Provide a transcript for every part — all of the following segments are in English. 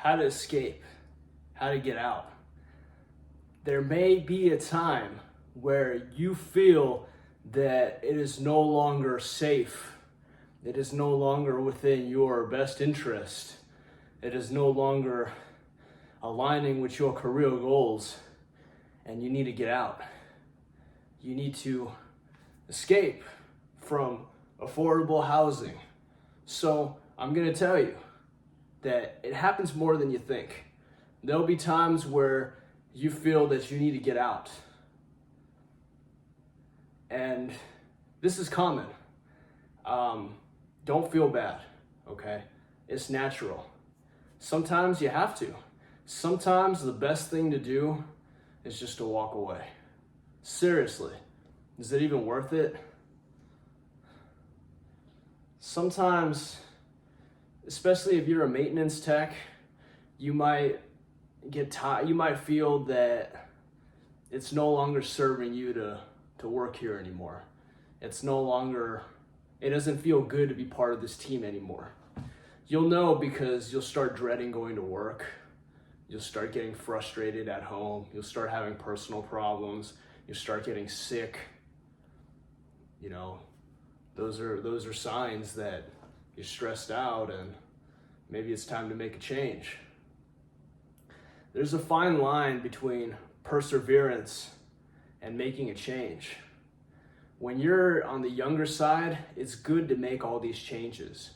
how to escape, how to get out. There may be a time where you feel that it is no longer safe. It is no longer within your best interest. It is no longer aligning with your career goals, and you need to get out. You need to escape from affordable housing. So I'm gonna tell you that it happens more than you think. There'll be times where you feel that you need to get out. And this is common. Don't feel bad, okay? It's natural. Sometimes you have to. Sometimes the best thing to do is just to walk away. Seriously, is it even worth it? Sometimes, especially if you're a maintenance tech, you might get tired. You might feel that it's no longer serving you to work here anymore. It doesn't feel good to be part of this team anymore. You'll know because you'll start dreading going to work. You'll start getting frustrated at home. You'll start having personal problems. You'll start getting sick. You know, those are signs that you're stressed out and maybe it's time to make a change. There's a fine line between perseverance and making a change. When you're on the younger side, it's good to make all these changes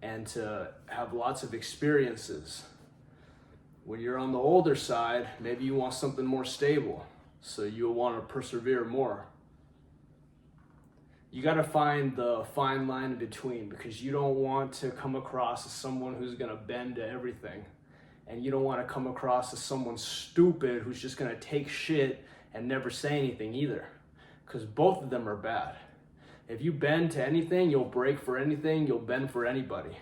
and to have lots of experiences. When you're on the older side, maybe you want something more stable, so you'll want to persevere more. You got to find the fine line in between, because you don't want to come across as someone who's going to bend to everything. And you don't want to come across as someone stupid who's just going to take shit and never say anything either. Because both of them are bad. If you bend to anything, you'll break for anything, you'll bend for anybody.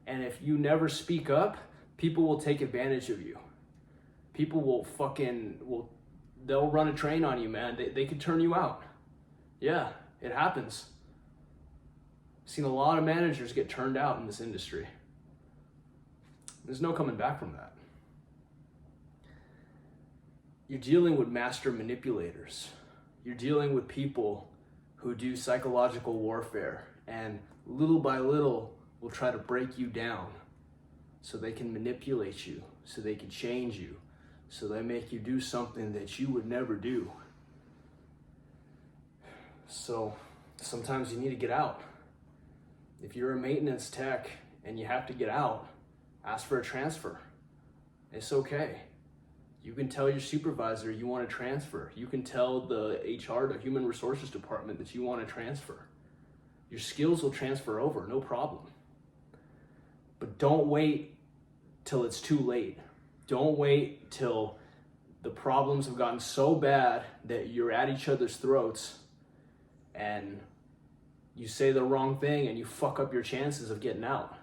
And if you never speak up, people will take advantage of you. People they'll run a train on you, man. They could turn you out. Yeah, it happens. I've seen a lot of managers get turned out in this industry. There's no coming back from that. You're dealing with master manipulators. You're dealing with people who do psychological warfare and little by little will try to break you down so they can manipulate you, so they can change you, so they make you do something that you would never do. So sometimes you need to get out. If you're a maintenance tech and you have to get out, ask for a transfer. It's okay. You can tell your supervisor you want to transfer. You can tell the HR, the human resources department, that you want to transfer. Your skills will transfer over, no problem. But don't wait till it's too late. Don't wait till the problems have gotten so bad that you're at each other's throats and you say the wrong thing and you fuck up your chances of getting out.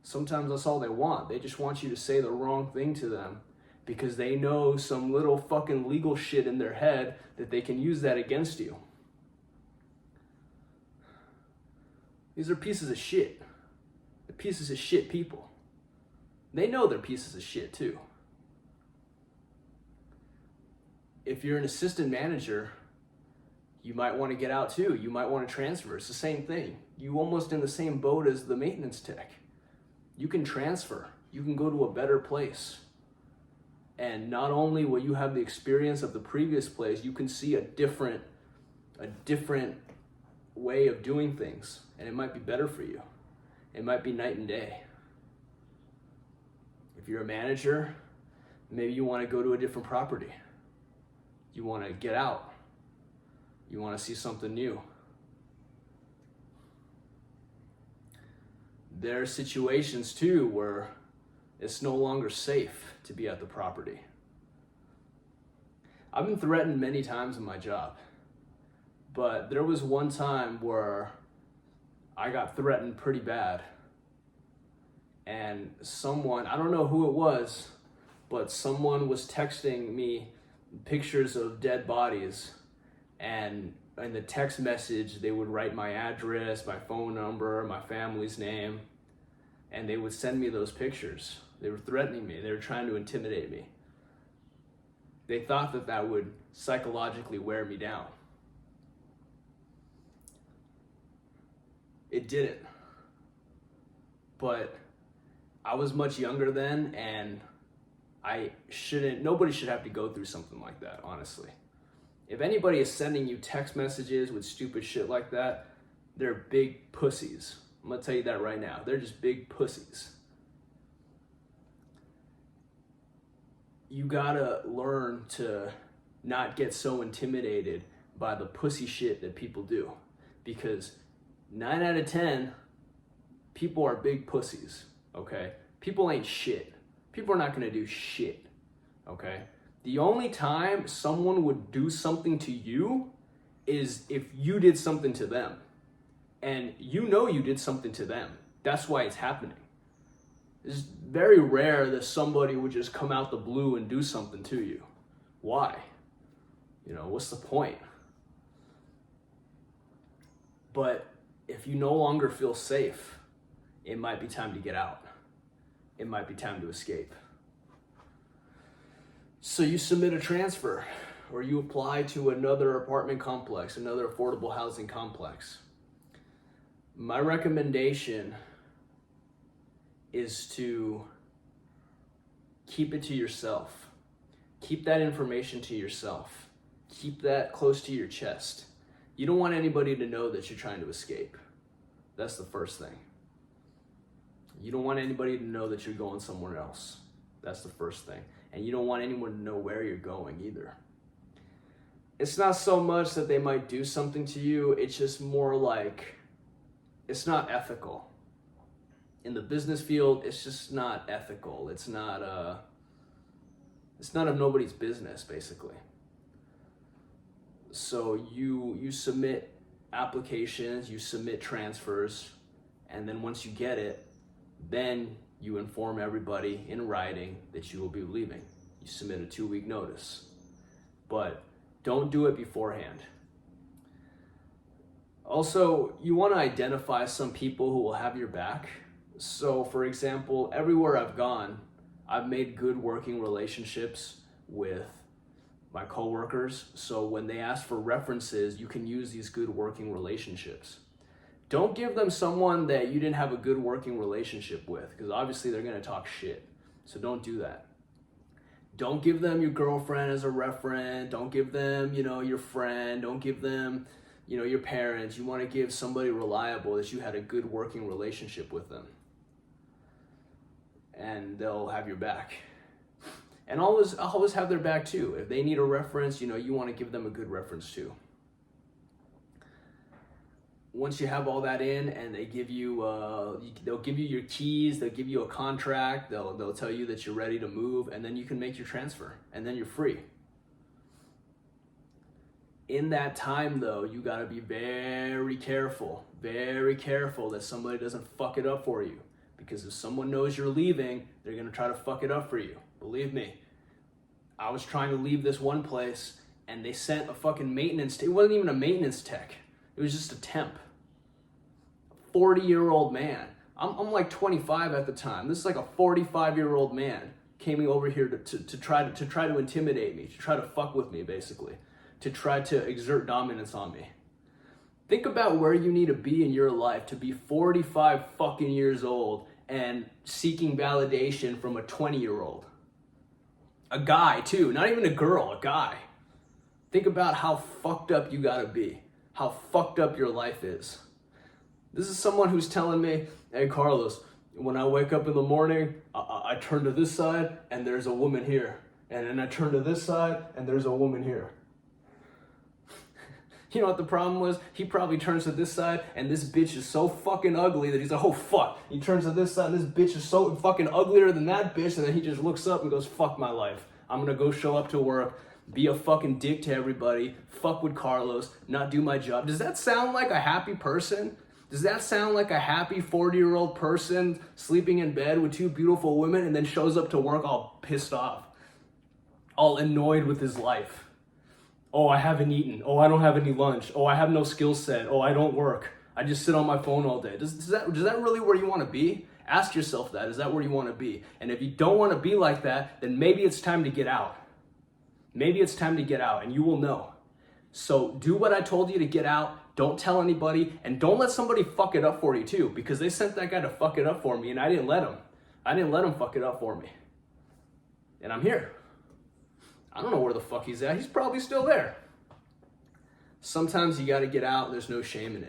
Sometimes that's all they want. They just want you to say the wrong thing to them because they know some little fucking legal shit in their head that they can use that against you. These are pieces of shit. They're pieces of shit people. They know they're pieces of shit too. If you're an assistant manager, you might want to get out too. You might want to transfer. It's the same thing. You almost in the same boat as the maintenance tech. You can transfer. You can go to a better place. And not only will you have the experience of the previous place, you can see a different way of doing things. And it might be better for you. It might be night and day. If you're a manager, maybe you want to go to a different property. You want to get out. You want to see something new. There are situations too where it's no longer safe to be at the property. I've been threatened many times in my job, but there was one time where I got threatened pretty bad. And someone, I don't know who it was, but someone was texting me pictures of dead bodies, and in the text message they would write my address, my phone number, my family's name. and they would send me those pictures. They were threatening me. They were trying to intimidate me. They thought that that would psychologically wear me down. It didn't. But I was much younger then, and nobody should have to go through something like that, honestly. If anybody is sending you text messages with stupid shit like that, they're big pussies. I'm gonna tell you that right now. They're just big pussies. You gotta learn to not get so intimidated by the pussy shit that people do. Because 9 out of 10, people are big pussies, okay? People ain't shit. People are not gonna do shit, okay? The only time someone would do something to you is if you did something to them. And you know you did something to them. That's why it's happening. It's very rare that somebody would just come out the blue and do something to you. Why? You know, what's the point? But if you no longer feel safe, it might be time to get out. It might be time to escape. So you submit a transfer, or you apply to another apartment complex, another affordable housing complex. My recommendation is to keep it to yourself. Keep that information to yourself. Keep that close to your chest. You don't want anybody to know that you're trying to escape. That's the first thing. You don't want anybody to know that you're going somewhere else. That's the first thing. And you don't want anyone to know where you're going either. It's not so much that they might do something to you, it's just more like, it's not ethical. In the business field, it's just not ethical. It's not of nobody's business, basically. So you submit applications, you submit transfers, and then once you get it, then you inform everybody in writing that you will be leaving. You submit a 2-week notice. But don't do it beforehand. Also, you want to identify some people who will have your back. So, for example, everywhere I've gone, I've made good working relationships with my coworkers. So when they ask for references, you can use these good working relationships. Don't give them someone that you didn't have a good working relationship with, because obviously they're going to talk shit. So don't do that. Don't give them your girlfriend as a reference. Don't give them, your friend. Don't give them, your parents. You want to give somebody reliable that you had a good working relationship with them. And they'll have your back. And always have their back too. If they need a reference, you want to give them a good reference too. Once you have all that in, and they give you, they'll give you your keys, they'll give you a contract, they'll tell you that you're ready to move, and then you can make your transfer, and then you're free. In that time though, you gotta be very careful that somebody doesn't fuck it up for you. Because if someone knows you're leaving, they're gonna try to fuck it up for you. Believe me. I was trying to leave this one place, and they sent a fucking maintenance, it wasn't even a maintenance tech. It was just a temp. 40-year-old man. I'm like 25 at the time. This is like a 45-year-old man came over here to try to intimidate me, to try to fuck with me, basically, to try to exert dominance on me. Think about where you need to be in your life to be 45 fucking years old and seeking validation from a 20-year-old. A guy too, not even a girl, a guy. Think about how fucked up you gotta be. How fucked up your life is. This is someone who's telling me, hey Carlos, when I wake up in the morning, I turn to this side and there's a woman here. And then I turn to this side and there's a woman here. You know what the problem was? He probably turns to this side and this bitch is so fucking ugly that he's like, oh fuck. He turns to this side and this bitch is so fucking uglier than that bitch, and then he just looks up and goes, fuck my life. I'm gonna go show up to work, be a fucking dick to everybody, fuck with Carlos, not do my job. Does that sound like a happy person? Does that sound like a happy 40-year-old person sleeping in bed with 2 beautiful women and then shows up to work all pissed off, all annoyed with his life? Oh, I haven't eaten. Oh, I don't have any lunch. Oh, I have no skill set. Oh, I don't work. I just sit on my phone all day. Does that really where you want to be? Ask yourself that. Is that where you want to be? And if you don't want to be like that, then maybe it's time to get out. Maybe it's time to get out, and you will know. So do what I told you to get out. Don't tell anybody, and don't let somebody fuck it up for you too, because they sent that guy to fuck it up for me, and I didn't let him. I didn't let him fuck it up for me. And I'm here. I don't know where the fuck he's at. He's probably still there. Sometimes you got to get out. There's no shame in it.